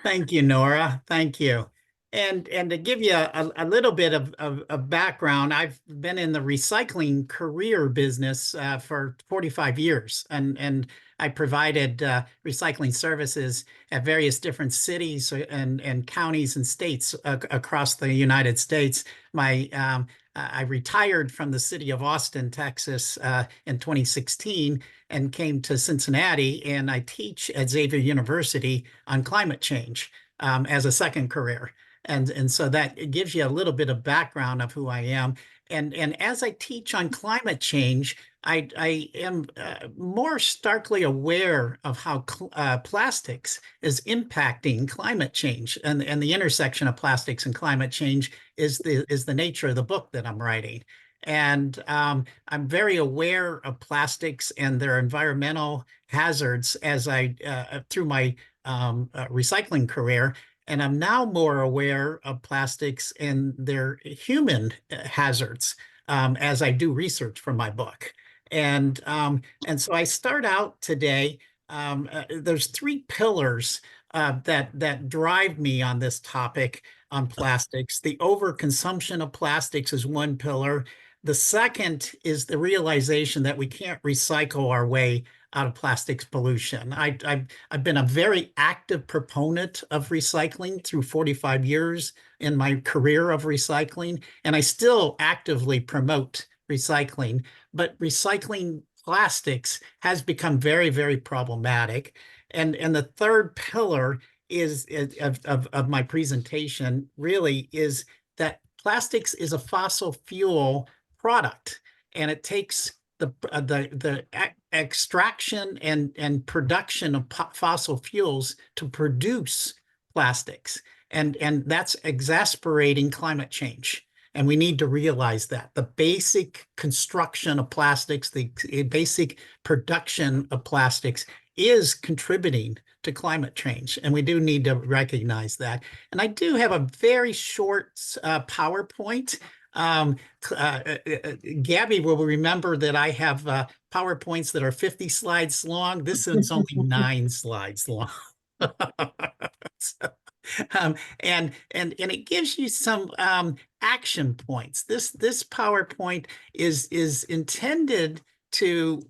Thank you, Nora. Thank you. And to give you a little bit of background, I've been in the recycling career business for 45 years, and I provided recycling services at various different cities and counties and states across the United States. I retired from the city of Austin, Texas, in 2016 and came to Cincinnati, and I teach at Xavier University on climate change as a second career. And so that gives you a little bit of background of who I am. And as I teach on climate change, I am more starkly aware of how plastics is impacting climate change, and the intersection of plastics and climate change is the nature of the book that I'm writing. And I'm very aware of plastics and their environmental hazards as I through my recycling career. And I'm now more aware of plastics and their human hazards as I do research for my book. And so I start out today. There's three pillars that drive me on this topic on plastics. The overconsumption of plastics is one pillar. The second is the realization that we can't recycle our way out of plastics pollution. I've been a very active proponent of recycling through 45 years in my career of recycling, and I still actively promote recycling. But recycling plastics has become very, very problematic. And the third pillar of my presentation really is that plastics is a fossil fuel product, and it takes the extraction and production of fossil fuels to produce plastics, and that's exacerbating climate change. And we need to realize that the basic construction of plastics, the basic production of plastics is contributing to climate change. And we do need to recognize that. And I do have a very short PowerPoint. Gabby will remember that I have PowerPoints that are 50 slides long. This one's only 9 slides long. So, and it gives you some action points. This PowerPoint is intended to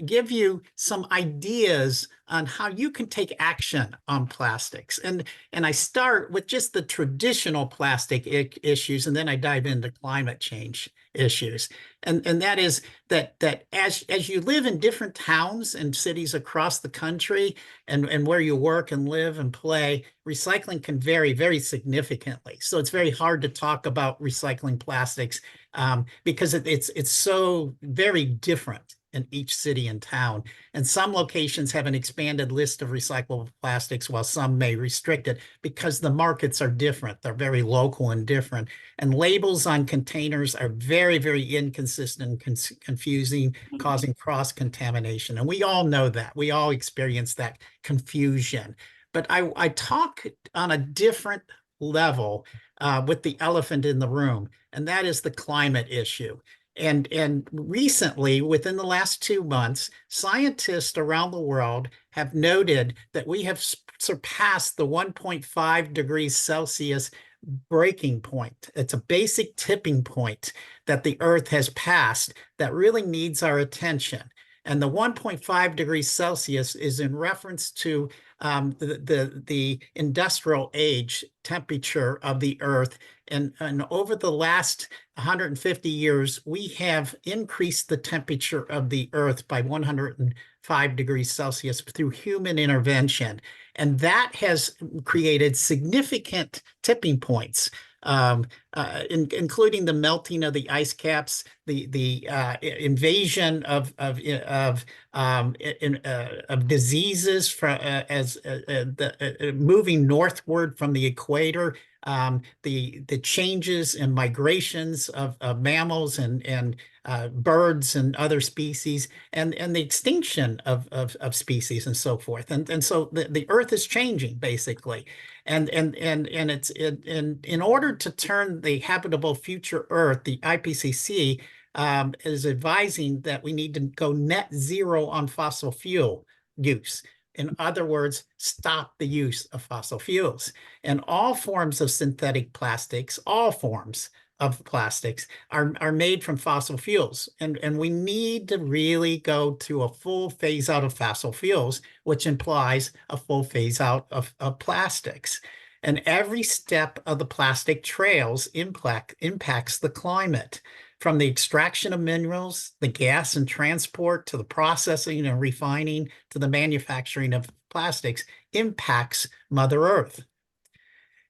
give you some ideas on how you can take action on plastics. And I start with just the traditional plastic issues, and then I dive into climate change issues. And that is that as you live in different towns and cities across the country, and where you work and live and play, recycling can vary very significantly. So it's very hard to talk about recycling plastics because it's so very different in each city and town. And some locations have an expanded list of recyclable plastics, while some may restrict it because the markets are different. They're very local and different. And labels on containers are very, very inconsistent and confusing, causing cross-contamination. And we all know that. We all experience that confusion. But I talk on a different level with the elephant in the room, and that is the climate issue. And recently, within the last 2 months, scientists around the world have noted that we have surpassed the 1.5 degrees Celsius breaking point. It's a basic tipping point that the Earth has passed that really needs our attention. And the 1.5 degrees Celsius is in reference to the industrial age temperature of the Earth. And over the last 150 years, we have increased the temperature of the Earth by 105 degrees Celsius through human intervention. And that has created significant tipping points, including the melting of the ice caps, the invasion of diseases moving northward from the equator, the changes and migrations of mammals and birds and other species, and the extinction of species and so forth. And so the Earth is changing basically. And it's in order to turn the habitable future Earth, the IPCC is advising that we need to go net zero on fossil fuel use. In other words, stop the use of fossil fuels. And all forms of synthetic plastics, all forms of plastics are made from fossil fuels. And we need to really go to a full phase out of fossil fuels, which implies a full phase out of plastics. And every step of the plastic trails impacts the climate, from the extraction of minerals, the gas and transport, to the processing and refining, to the manufacturing of plastics, impacts Mother Earth.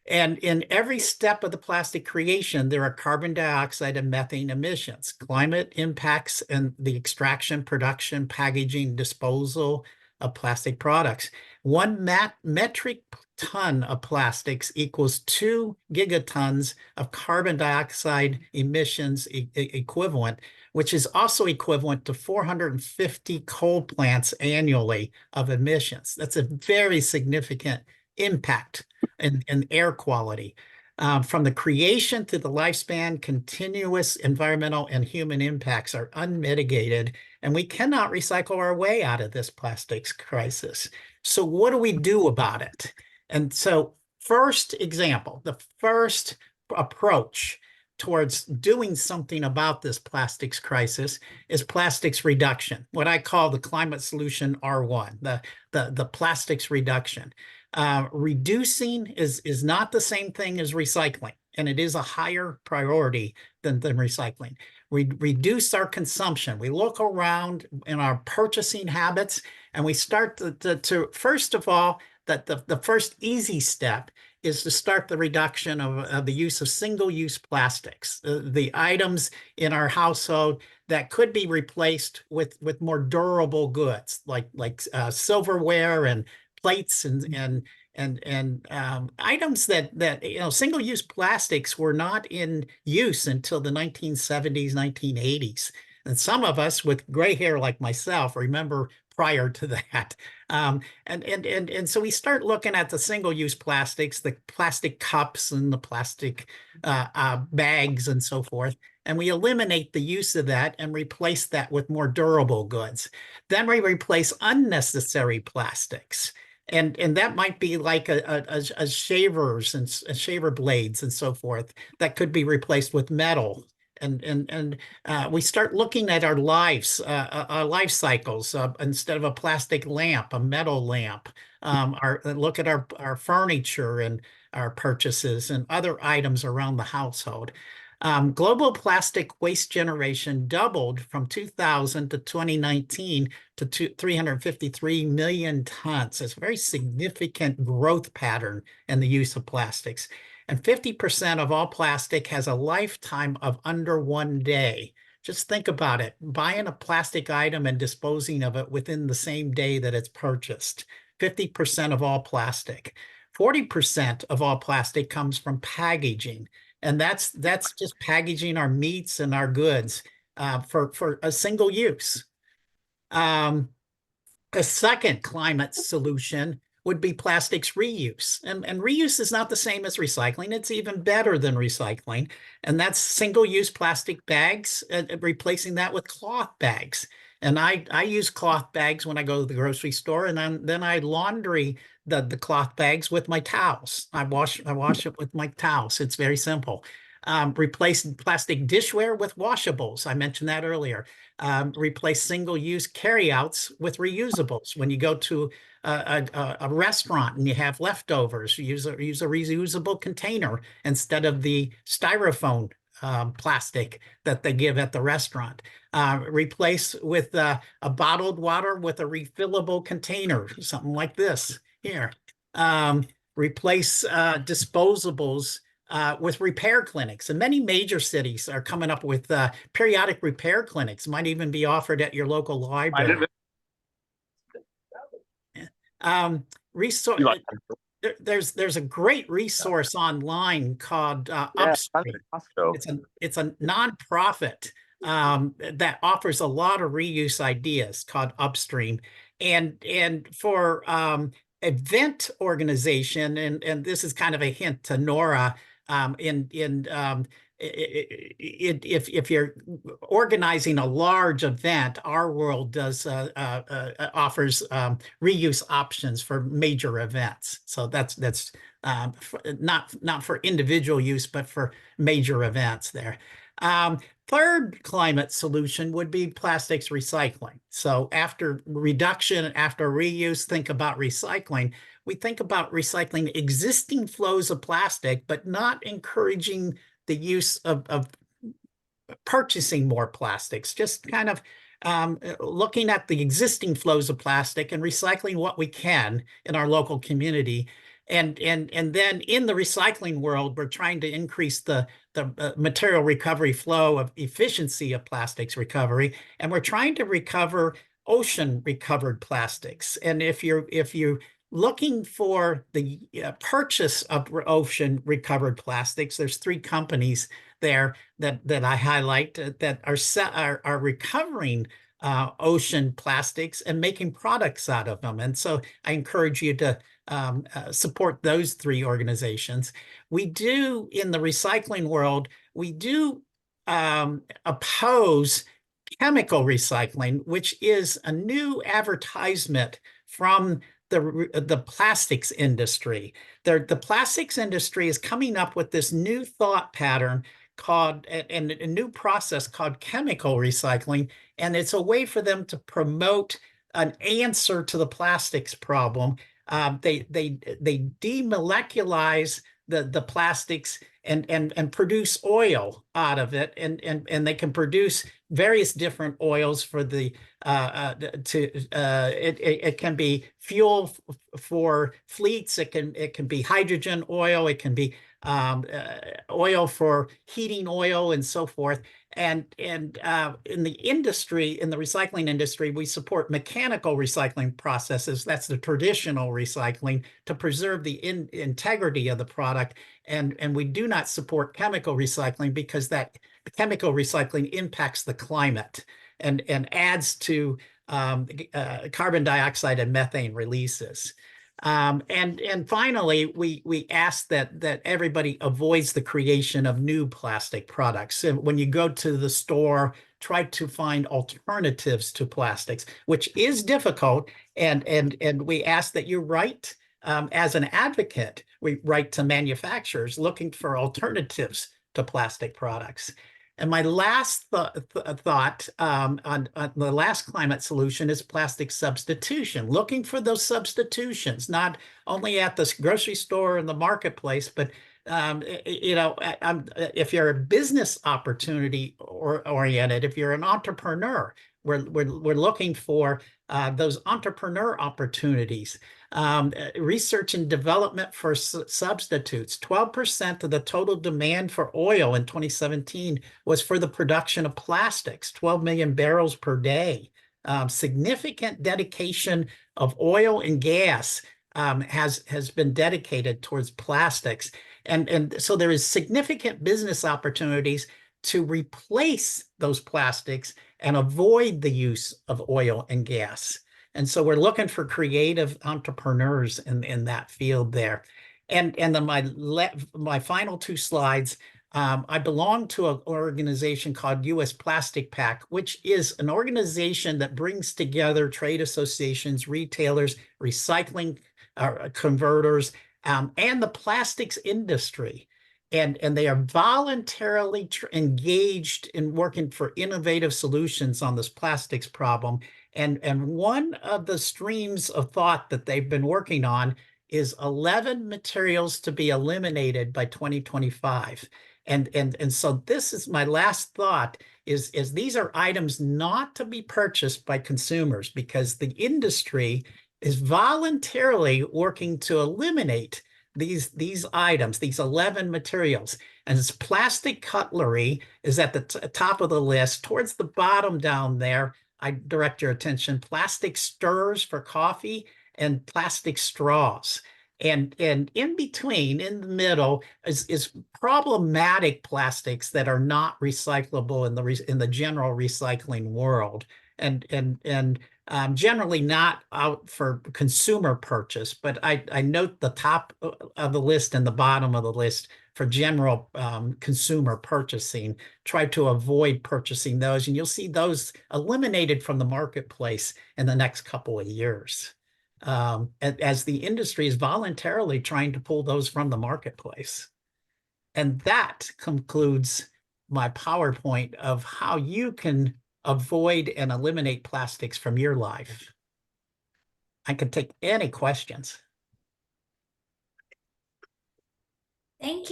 And in every step of the plastic creation, there are carbon dioxide and methane emissions, climate impacts, and the extraction, production, packaging, disposal of plastic products. One metric ton of plastics equals 2 gigatons of carbon dioxide emissions equivalent, which is also equivalent to 450 coal plants annually of emissions. That's a very significant impact in air quality. From the creation to the lifespan, continuous environmental and human impacts are unmitigated, and we cannot recycle our way out of this plastics crisis. So what do we do about it? And so first example, the first approach towards doing something about this plastics crisis is plastics reduction, what I call the climate solution R1, the plastics reduction. Reducing is not the same thing as recycling, and it is a higher priority than recycling. We reduce our consumption. We look around in our purchasing habits, and we start to first of all, that the first easy step is to start the reduction of the use of single-use plastics, the items in our household that could be replaced with more durable goods like silverware and plates and items that single-use plastics were not in use until the 1970s, 1980s. And some of us with gray hair like myself remember prior to that. And so we start looking at the single-use plastics, the plastic cups and the plastic bags and so forth, and we eliminate the use of that and replace that with more durable goods. Then we replace unnecessary plastics. And that might be like a shavers and shaver blades and so forth that could be replaced with metal. And we start looking at our lives, our life cycles. Instead of a plastic lamp, a metal lamp. Look at our furniture and our purchases and other items around the household. Global plastic waste generation doubled from 2000 to 2019 to 353 million tons. It's a very significant growth pattern in the use of plastics. And 50% of all plastic has a lifetime of under 1 day. Just think about it, buying a plastic item and disposing of it within the same day that it's purchased. 50% of all plastic. 40% of all plastic comes from packaging. And that's just packaging our meats and our goods for a single use. A second climate solution would be plastics reuse. And reuse is not the same as recycling. It's even better than recycling. And that's single-use plastic bags, replacing that with cloth bags. And I use cloth bags when I go to the grocery store, and then I laundry the cloth bags with my towels. I wash it with my towels. It's very simple. Replace plastic dishware with washables. I mentioned that earlier. Replace single-use carryouts with reusables. When you go to a restaurant and you have leftovers, use a reusable container instead of the styrofoam plastic that they give at the restaurant. Replace with a bottled water with a refillable container, something like this here. Replace disposables with repair clinics. And many major cities are coming up with periodic repair clinics, might even be offered at your local library. There's a great resource online called Upstream. It's a nonprofit that offers a lot of reuse ideas called Upstream. And for event organization, and this is kind of a hint to Nora, if you're organizing a large event, our world does offers reuse options for major events. So that's not for individual use, but for major events there. Third climate solution would be plastics recycling. So after reduction, after reuse, think about recycling. We think about recycling existing flows of plastic, but not encouraging the use of purchasing more plastics, just kind of looking at the existing flows of plastic and recycling what we can in our local community. And then in the recycling world, we're trying to increase the material recovery flow of efficiency of plastics recovery, and we're trying to recover ocean recovered plastics. And if you're looking for the purchase of ocean recovered plastics, there's 3 companies there that I highlight that are recovering ocean plastics and making products out of them. And so I encourage you to support those 3 organizations. We do, in the recycling world, we do oppose chemical recycling, which is a new advertisement from the plastics industry. The plastics industry is coming up with this new thought pattern called, and a new process called chemical recycling. And it's a way for them to promote an answer to the plastics problem. They demoleculize the plastics and produce oil out of it, and they can produce various different oils for the it can be fuel for fleets. It can be hydrogen oil. It can be oil for heating oil and so forth. And in the industry, in the recycling industry, we support mechanical recycling processes. That's the traditional recycling to preserve the integrity of the product. And we do not support chemical recycling because that chemical recycling impacts the climate and adds to carbon dioxide and methane releases. And finally, we ask that everybody avoids the creation of new plastic products. And when you go to the store, try to find alternatives to plastics, which is difficult. And we ask that you write, as an advocate, we write to manufacturers looking for alternatives to plastic products. And my last thought on the last climate solution is plastic substitution, looking for those substitutions, not only at the grocery store and the marketplace, but if you're a business opportunity oriented, if you're an entrepreneur, we're looking for those entrepreneur opportunities. Research and development for substitutes. 12% of the total demand for oil in 2017 was for the production of plastics, 12 million barrels per day. Significant dedication of oil and gas has been dedicated towards plastics. And so there is significant business opportunities to replace those plastics and avoid the use of oil and gas. And so we're looking for creative entrepreneurs in that field there. And then my final 2 slides, I belong to an organization called U.S. Plastic Pack, which is an organization that brings together trade associations, retailers, recycling converters, and the plastics industry. And they are voluntarily engaged in working for innovative solutions on this plastics problem. And one of the streams of thought that they've been working on is 11 materials to be eliminated by 2025. And so this is my last thought is these are items not to be purchased by consumers because the industry is voluntarily working to eliminate these items, these 11 materials. And it's plastic cutlery is at the top of the list. Towards the bottom down there, I direct your attention, plastic stirrers for coffee and plastic straws. And in between, in the middle, is problematic plastics that are not recyclable in the general recycling world. And generally not out for consumer purchase, but I note the top of the list and the bottom of the list for general consumer purchasing. Try to avoid purchasing those, and you'll see those eliminated from the marketplace in the next couple of years, as the industry is voluntarily trying to pull those from the marketplace. And that concludes my PowerPoint of how you can avoid and eliminate plastics from your life. I can take any questions. Thank you.